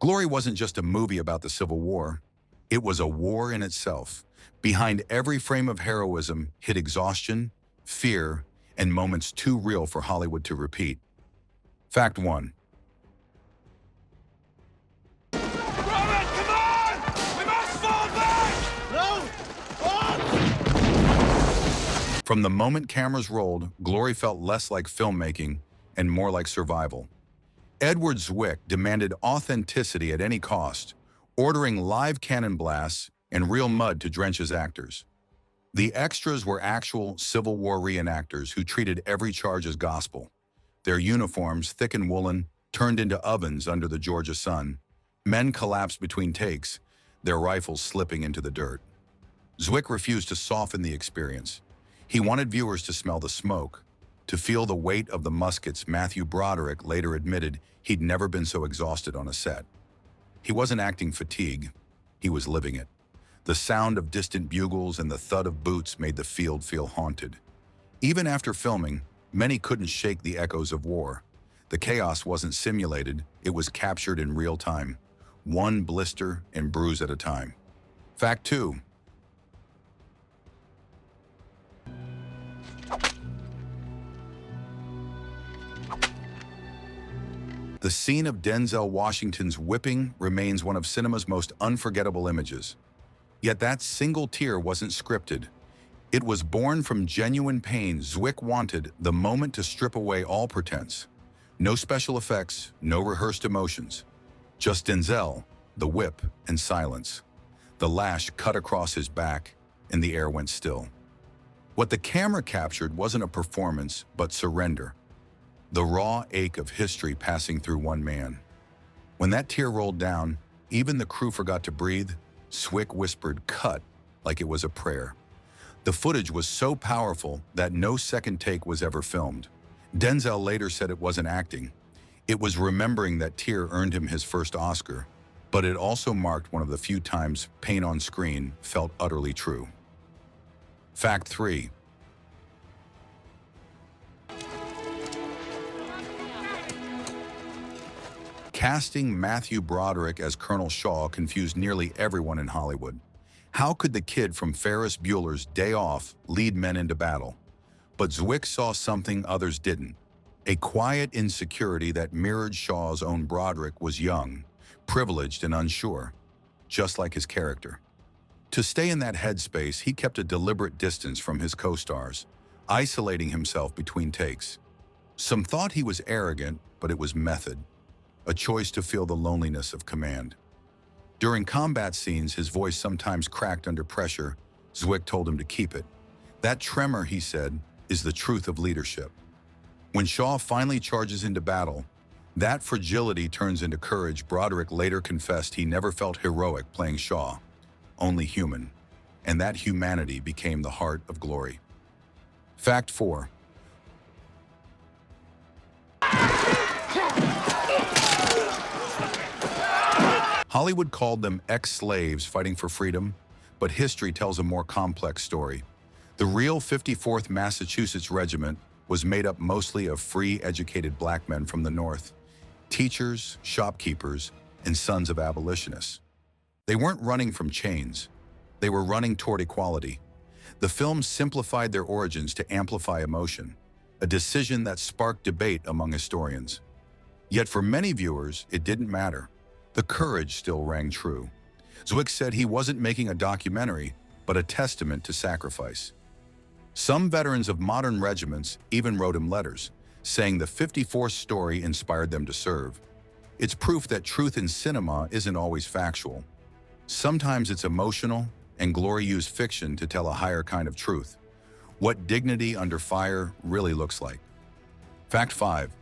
Glory wasn't just a movie about the Civil War. It was a war in itself. Behind every frame of heroism hid exhaustion, fear, and moments too real for Hollywood to repeat. Fact 1. Robert, come on! We must fall back! No! From the moment cameras rolled, Glory felt less like filmmaking and more like survival. Edward Zwick demanded authenticity at any cost, ordering live cannon blasts and real mud to drench his actors. The extras were actual Civil War reenactors who treated every charge as gospel. Their uniforms, thick and woolen, turned into ovens under the Georgia sun. Men collapsed between takes, their rifles slipping into the dirt. Zwick refused to soften the experience. He wanted viewers to smell the smoke, to feel the weight of the muskets. Matthew Broderick later admitted he'd never been so exhausted on a set. He wasn't acting fatigue, he was living it. The sound of distant bugles and the thud of boots made the field feel haunted. Even after filming, many couldn't shake the echoes of war. The chaos wasn't simulated, it was captured in real time, one blister and bruise at a time. Fact 2. The scene of Denzel Washington's whipping remains one of cinema's most unforgettable images. Yet that single tear wasn't scripted. It was born from genuine pain. Zwick wanted the moment to strip away all pretense. No special effects, no rehearsed emotions. Just Denzel, the whip, and silence. The lash cut across his back, and the air went still. What the camera captured wasn't a performance, but surrender. The raw ache of history passing through one man. When that tear rolled down, even the crew forgot to breathe. Zwick whispered, "Cut," like it was a prayer. The footage was so powerful that no second take was ever filmed. Denzel later said it wasn't acting. It was remembering that tear earned him his first Oscar, but it also marked one of the few times pain on screen felt utterly true. Fact 3. Casting Matthew Broderick as Colonel Shaw confused nearly everyone in Hollywood. How could the kid from Ferris Bueller's Day Off lead men into battle? But Zwick saw something others didn't. A quiet insecurity that mirrored Shaw's own. Broderick was young, privileged, and unsure, just like his character. To stay in that headspace, he kept a deliberate distance from his co-stars, isolating himself between takes. Some thought he was arrogant, but it was method. A choice to feel the loneliness of command. During combat scenes, his voice sometimes cracked under pressure. Zwick told him to keep it. That tremor, he said, is the truth of leadership. When Shaw finally charges into battle, that fragility turns into courage. Broderick later confessed he never felt heroic playing Shaw, only human. And that humanity became the heart of Glory. Fact 4. Hollywood called them ex-slaves fighting for freedom, but history tells a more complex story. The real 54th Massachusetts Regiment was made up mostly of free, educated black men from the North, teachers, shopkeepers, and sons of abolitionists. They weren't running from chains. They were running toward equality. The film simplified their origins to amplify emotion, a decision that sparked debate among historians. Yet for many viewers, it didn't matter. The courage still rang true. Zwick said he wasn't making a documentary, but a testament to sacrifice. Some veterans of modern regiments even wrote him letters, saying the 54th story inspired them to serve. It's proof that truth in cinema isn't always factual. Sometimes it's emotional, and Glory used fiction to tell a higher kind of truth. What dignity under fire really looks like. Fact 5.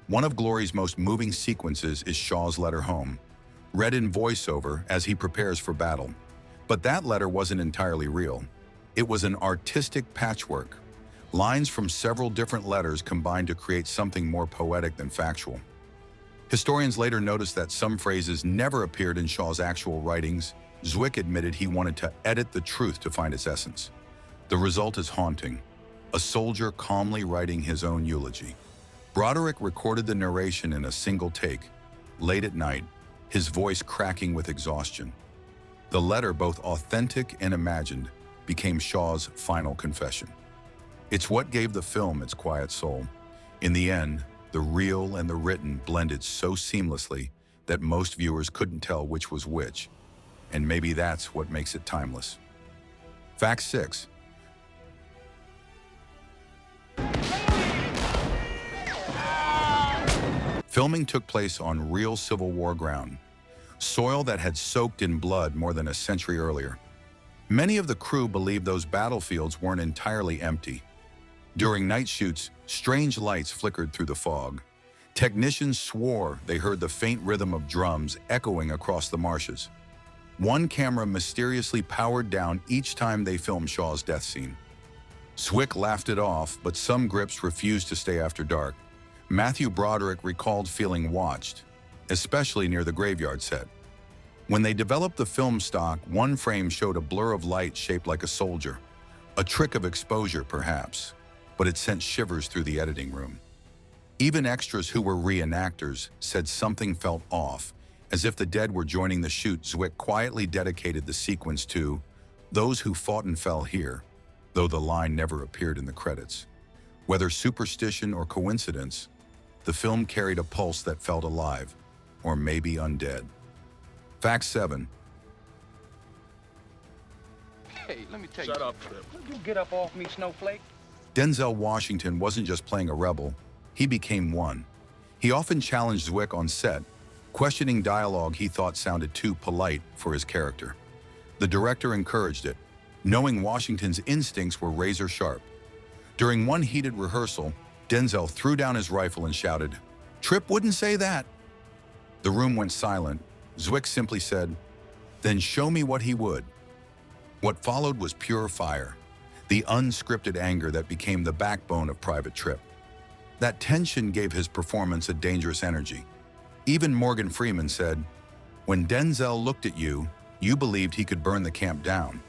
One of Glory's most moving sequences is Shaw's letter home, read in voiceover as he prepares for battle. But that letter wasn't entirely real. It was an artistic patchwork. Lines from several different letters combined to create something more poetic than factual. Historians later noticed that some phrases never appeared in Shaw's actual writings. Zwick admitted he wanted to edit the truth to find its essence. The result is haunting. A soldier calmly writing his own eulogy. Broderick recorded the narration in a single take, late at night, his voice cracking with exhaustion. The letter, both authentic and imagined, became Shaw's final confession. It's what gave the film its quiet soul. In the end, the real and the written blended so seamlessly that most viewers couldn't tell which was which, and maybe that's what makes it timeless. Fact 6. Filming took place on real Civil War ground, soil that had soaked in blood more than a century earlier. Many of the crew believed those battlefields weren't entirely empty. During night shoots, strange lights flickered through the fog. Technicians swore they heard the faint rhythm of drums echoing across the marshes. One camera mysteriously powered down each time they filmed Shaw's death scene. Zwick laughed it off, but some grips refused to stay after dark. Matthew Broderick recalled feeling watched, especially near the graveyard set. When they developed the film stock, one frame showed a blur of light shaped like a soldier. A trick of exposure, perhaps, but it sent shivers through the editing room. Even extras who were reenactors said something felt off, as if the dead were joining the shoot. Zwick quietly dedicated the sequence to those who fought and fell here, though the line never appeared in the credits. Whether superstition or coincidence, the film carried a pulse that felt alive, or maybe undead. Fact 7. Hey, let me tell you. Shut up, Trip. You get up off me, snowflake. Denzel Washington wasn't just playing a rebel, he became one. He often challenged Zwick on set, questioning dialogue he thought sounded too polite for his character. The director encouraged it, knowing Washington's instincts were razor sharp. During one heated rehearsal, Denzel threw down his rifle and shouted, "Trip wouldn't say that." The room went silent. Zwick simply said, "Then show me what he would." What followed was pure fire, the unscripted anger that became the backbone of Private Trip. That tension gave his performance a dangerous energy. Even Morgan Freeman said, "When Denzel looked at you, you believed he could burn the camp down."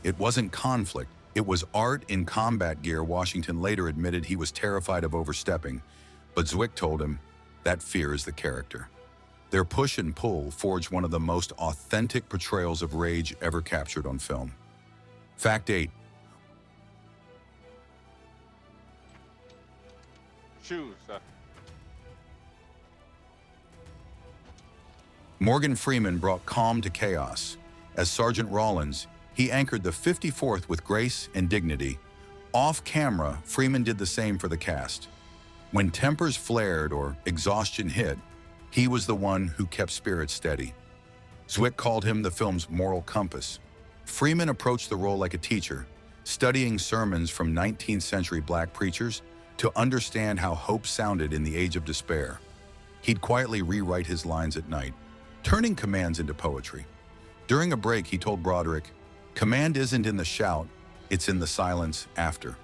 It wasn't conflict, it was art in combat gear. Washington later admitted he was terrified of overstepping, but Zwick told him, that fear is the character. Their push and pull forged one of the most authentic portrayals of rage ever captured on film. Fact 8. Shoes, sir. Morgan Freeman brought calm to chaos. As Sergeant Rollins, he anchored the 54th with grace and dignity. Off camera, Freeman did the same for the cast. When tempers flared or exhaustion hit, he was the one who kept spirits steady. Zwick called him the film's moral compass. Freeman approached the role like a teacher, studying sermons from 19th century black preachers to understand how hope sounded in the age of despair. He'd quietly rewrite his lines at night, turning commands into poetry. During a break, he told Broderick, "Command isn't in the shout, it's in the silence after."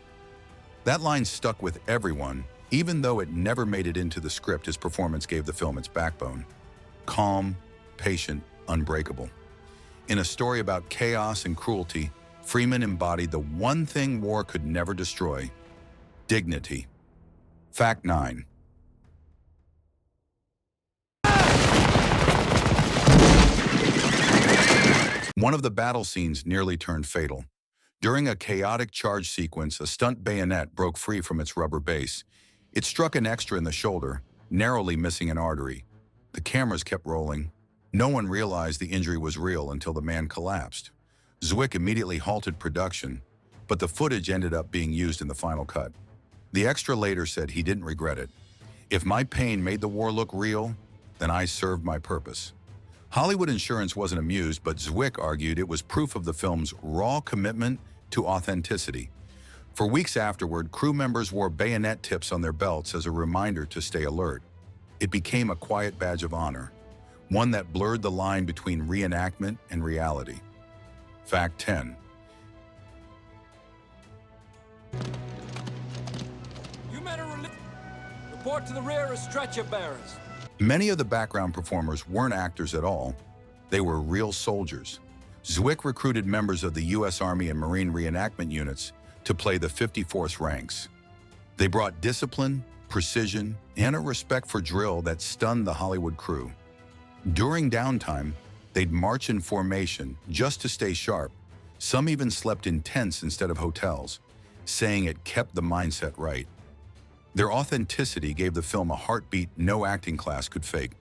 That line stuck with everyone, even though it never made it into the script. His performance gave the film its backbone. Calm, patient, unbreakable. In a story about chaos and cruelty, Freeman embodied the one thing war could never destroy: dignity. Fact 9. One of the battle scenes nearly turned fatal. During a chaotic charge sequence, a stunt bayonet broke free from its rubber base. It struck an extra in the shoulder, narrowly missing an artery. The cameras kept rolling. No one realized the injury was real until the man collapsed. Zwick immediately halted production, but the footage ended up being used in the final cut. The extra later said he didn't regret it. "If my pain made the war look real, then I served my purpose." Hollywood Insurance wasn't amused, but Zwick argued it was proof of the film's raw commitment to authenticity. For weeks afterward, crew members wore bayonet tips on their belts as a reminder to stay alert. It became a quiet badge of honor, one that blurred the line between reenactment and reality. Fact 10. You men are report to the rear as stretcher bearers. Many of the background performers weren't actors at all. They were real soldiers. Zwick recruited members of the U.S. Army and Marine reenactment units to play the 54th ranks. They brought discipline, precision, and a respect for drill that stunned the Hollywood crew. During downtime, they'd march in formation just to stay sharp. Some even slept in tents instead of hotels, saying it kept the mindset right. Their authenticity gave the film a heartbeat no acting class could fake.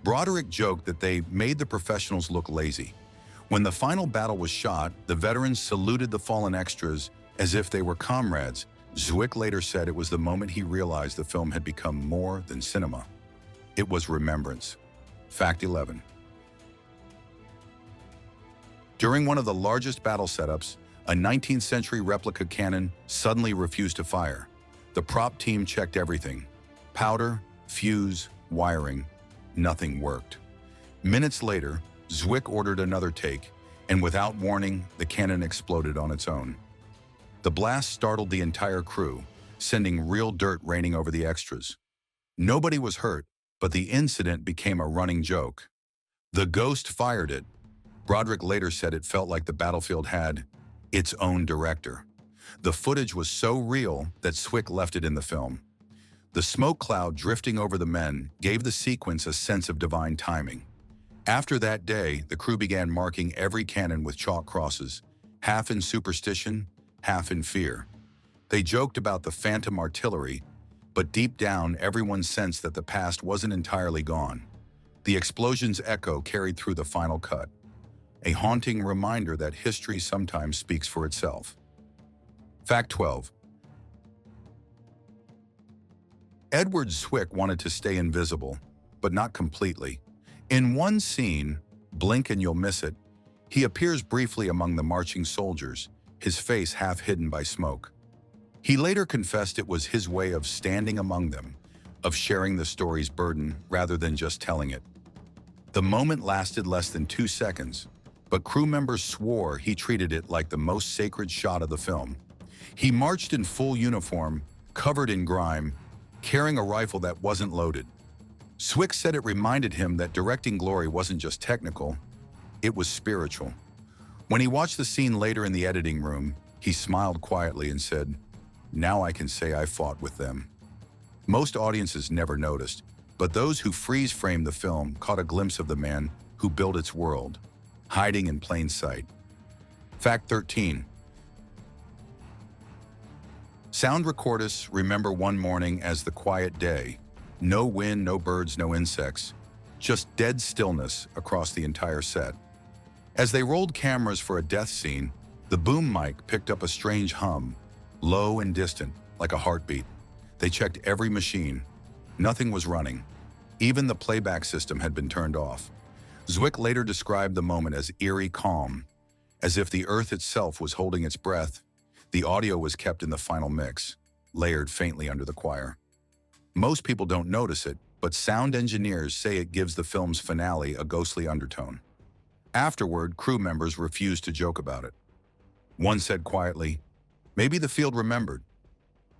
Broderick joked that they made the professionals look lazy. When the final battle was shot, the veterans saluted the fallen extras as if they were comrades. Zwick later said it was the moment he realized the film had become more than cinema. It was remembrance. Fact 11. During one of the largest battle setups, a 19th century replica cannon suddenly refused to fire. The prop team checked everything. Powder, fuse, wiring. Nothing worked. Minutes later, Zwick ordered another take, and without warning, the cannon exploded on its own. The blast startled the entire crew, sending real dirt raining over the extras. Nobody was hurt, but the incident became a running joke. The ghost fired it. Broderick later said it felt like the battlefield had its own director. The footage was so real that Zwick left it in the film. The smoke cloud drifting over the men gave the sequence a sense of divine timing. After that day, the crew began marking every cannon with chalk crosses, half in superstition, half in fear. They joked about the phantom artillery, but deep down, everyone sensed that the past wasn't entirely gone. The explosion's echo carried through the final cut, a haunting reminder that history sometimes speaks for itself. Fact 12. Edward Zwick wanted to stay invisible, but not completely. In one scene, blink and you'll miss it, he appears briefly among the marching soldiers, his face half hidden by smoke. He later confessed it was his way of standing among them, of sharing the story's burden rather than just telling it. The moment lasted less than 2 seconds, but crew members swore he treated it like the most sacred shot of the film. He marched in full uniform, covered in grime, carrying a rifle that wasn't loaded. Zwick said it reminded him that directing glory wasn't just technical, it was spiritual. When he watched the scene later in the editing room, he smiled quietly and said, "Now I can say I fought with them." Most audiences never noticed, but those who freeze-framed the film caught a glimpse of the man who built its world, hiding in plain sight. Fact 13. Sound recordists remember one morning as the quiet day. No wind, no birds, no insects. Just dead stillness across the entire set. As they rolled cameras for a death scene, the boom mic picked up a strange hum, low and distant, like a heartbeat. They checked every machine. Nothing was running. Even the playback system had been turned off. Zwick later described the moment as eerie calm, as if the earth itself was holding its breath. The audio was kept in the final mix, layered faintly under the choir. Most people don't notice it, but sound engineers say it gives the film's finale a ghostly undertone. Afterward, crew members refused to joke about it. One said quietly, "Maybe the field remembered."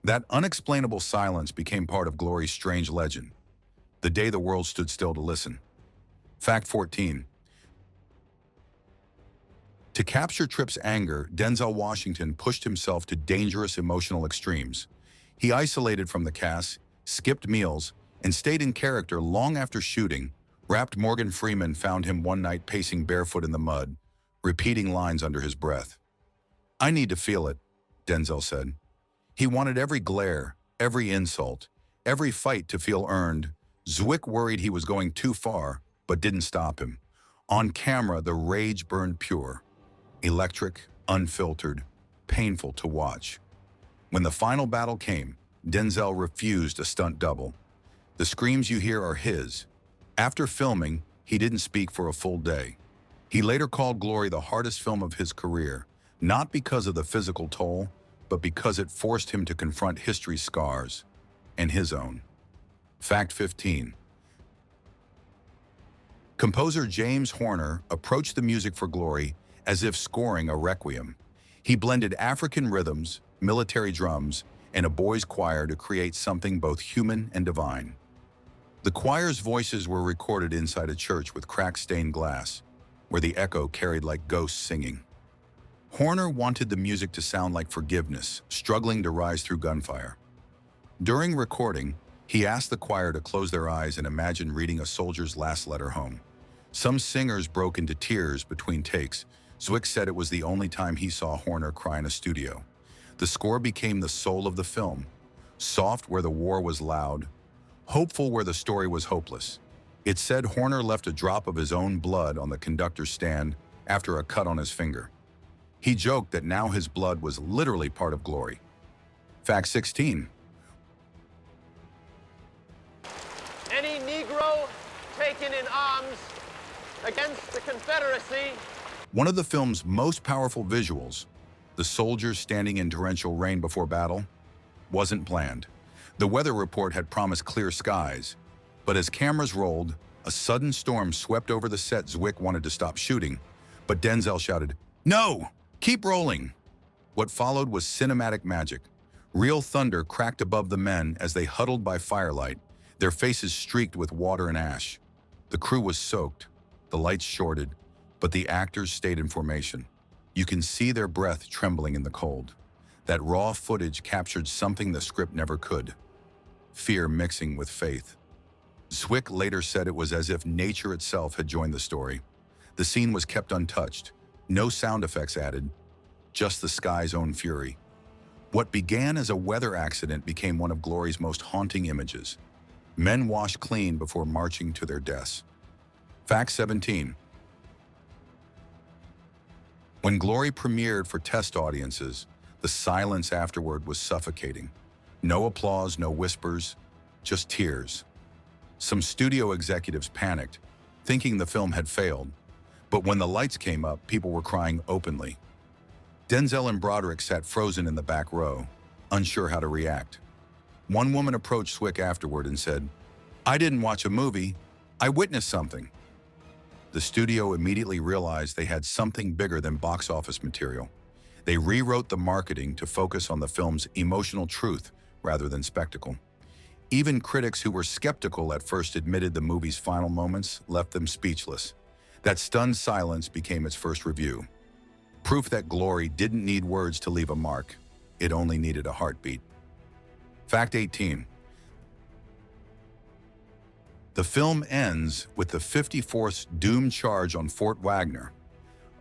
That unexplainable silence became part of Glory's strange legend, the day the world stood still to listen. Fact 14. To capture Tripp's anger, Denzel Washington pushed himself to dangerous emotional extremes. He isolated from the cast, skipped meals, and stayed in character long after shooting. Rapt Morgan Freeman found him one night pacing barefoot in the mud, repeating lines under his breath. "I need to feel it," Denzel said. He wanted every glare, every insult, every fight to feel earned. Zwick worried he was going too far, but didn't stop him. On camera, the rage burned pure. Electric, unfiltered, painful to watch. When the final battle came, Denzel refused a stunt double. The screams you hear are his. After filming, he didn't speak for a full day. He later called Glory the hardest film of his career, not because of the physical toll, but because it forced him to confront history's scars and his own. Fact 15. Composer James Horner approached the music for Glory as if scoring a requiem. He blended African rhythms, military drums, and a boys' choir to create something both human and divine. The choir's voices were recorded inside a church with cracked stained glass, where the echo carried like ghosts singing. Horner wanted the music to sound like forgiveness, struggling to rise through gunfire. During recording, he asked the choir to close their eyes and imagine reading a soldier's last letter home. Some singers broke into tears between takes. Zwick said it was the only time he saw Horner cry in a studio. The score became the soul of the film, soft where the war was loud, hopeful where the story was hopeless. It said Horner left a drop of his own blood on the conductor's stand after a cut on his finger. He joked that now his blood was literally part of Glory. Fact 16. Any Negro taken in arms against the Confederacy. One of the film's most powerful visuals, the soldiers standing in torrential rain before battle, wasn't planned. The weather report had promised clear skies, but as cameras rolled, a sudden storm swept over the set. Zwick wanted to stop shooting, but Denzel shouted, "No! Keep rolling!" What followed was cinematic magic. Real thunder cracked above the men as they huddled by firelight, their faces streaked with water and ash. The crew was soaked, the lights shorted, but the actors stayed in formation. You can see their breath trembling in the cold. That raw footage captured something the script never could: fear mixing with faith. Zwick later said it was as if nature itself had joined the story. The scene was kept untouched, no sound effects added, just the sky's own fury. What began as a weather accident became one of Glory's most haunting images. Men washed clean before marching to their deaths. Fact 17. When Glory premiered for test audiences, the silence afterward was suffocating. No applause, no whispers, just tears. Some studio executives panicked, thinking the film had failed. But when the lights came up, people were crying openly. Denzel and Broderick sat frozen in the back row, unsure how to react. One woman approached Zwick afterward and said, "I didn't watch a movie, I witnessed something." The studio immediately realized they had something bigger than box office material. They rewrote the marketing to focus on the film's emotional truth rather than spectacle. Even critics who were skeptical at first admitted the movie's final moments left them speechless. That stunned silence became its first review. Proof that Glory didn't need words to leave a mark. It only needed a heartbeat. Fact 18. The film ends with the 54th's doomed charge on Fort Wagner,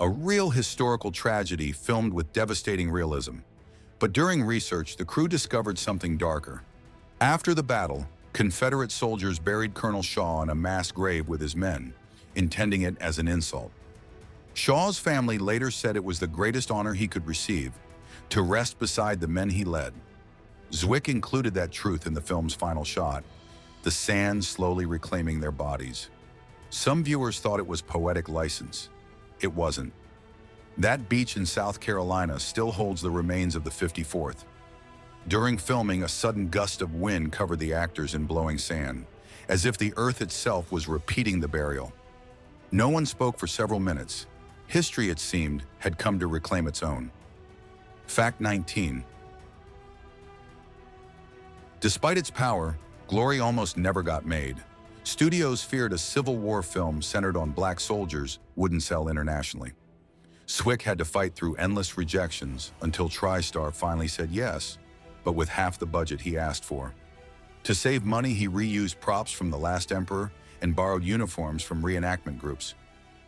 a real historical tragedy filmed with devastating realism. But during research, the crew discovered something darker. After the battle, Confederate soldiers buried Colonel Shaw in a mass grave with his men, intending it as an insult. Shaw's family later said it was the greatest honor he could receive, to rest beside the men he led. Zwick included that truth in the film's final shot, the sand slowly reclaiming their bodies. Some viewers thought it was poetic license. It wasn't. That beach in South Carolina still holds the remains of the 54th. During filming, a sudden gust of wind covered the actors in blowing sand, as if the earth itself was repeating the burial. No one spoke for several minutes. History, it seemed, had come to reclaim its own. Fact 19. Despite its power, Glory almost never got made. Studios feared a Civil War film centered on black soldiers wouldn't sell internationally. Zwick had to fight through endless rejections until TriStar finally said yes, but with half the budget he asked for. To save money, he reused props from The Last Emperor and borrowed uniforms from reenactment groups.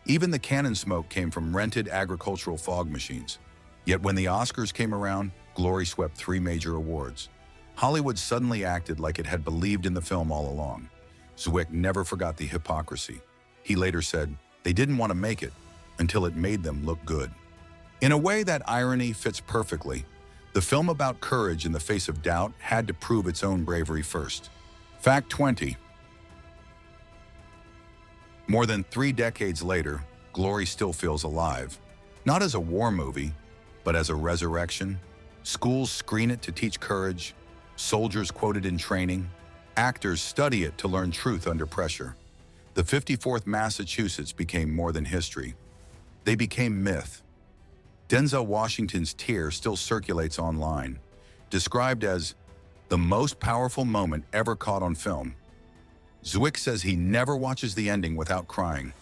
Even the cannon smoke came from rented agricultural fog machines. Yet when the Oscars came around, Glory swept 3 major awards. Hollywood suddenly acted like it had believed in the film all along. Zwick never forgot the hypocrisy. He later said, they didn't want to make it until it made them look good. In a way, that irony fits perfectly. The film about courage in the face of doubt had to prove its own bravery first. Fact 20. More than 3 decades later, Glory still feels alive. Not as a war movie, but as a resurrection. Schools screen it to teach courage. Soldiers quote it in training. Actors study it to learn truth under pressure. The 54th Massachusetts became more than history. They became myth. Denzel Washington's tear still circulates online, described as the most powerful moment ever caught on film. Zwick says he never watches the ending without crying.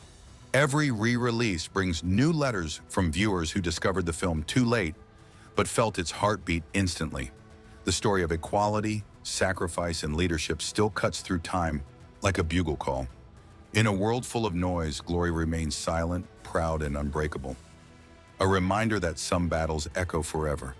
Every re-release brings new letters from viewers who discovered the film too late, but felt its heartbeat instantly. The story of equality, sacrifice, and leadership still cuts through time like a bugle call. In a world full of noise, Glory remains silent, proud, and unbreakable. A reminder that some battles echo forever,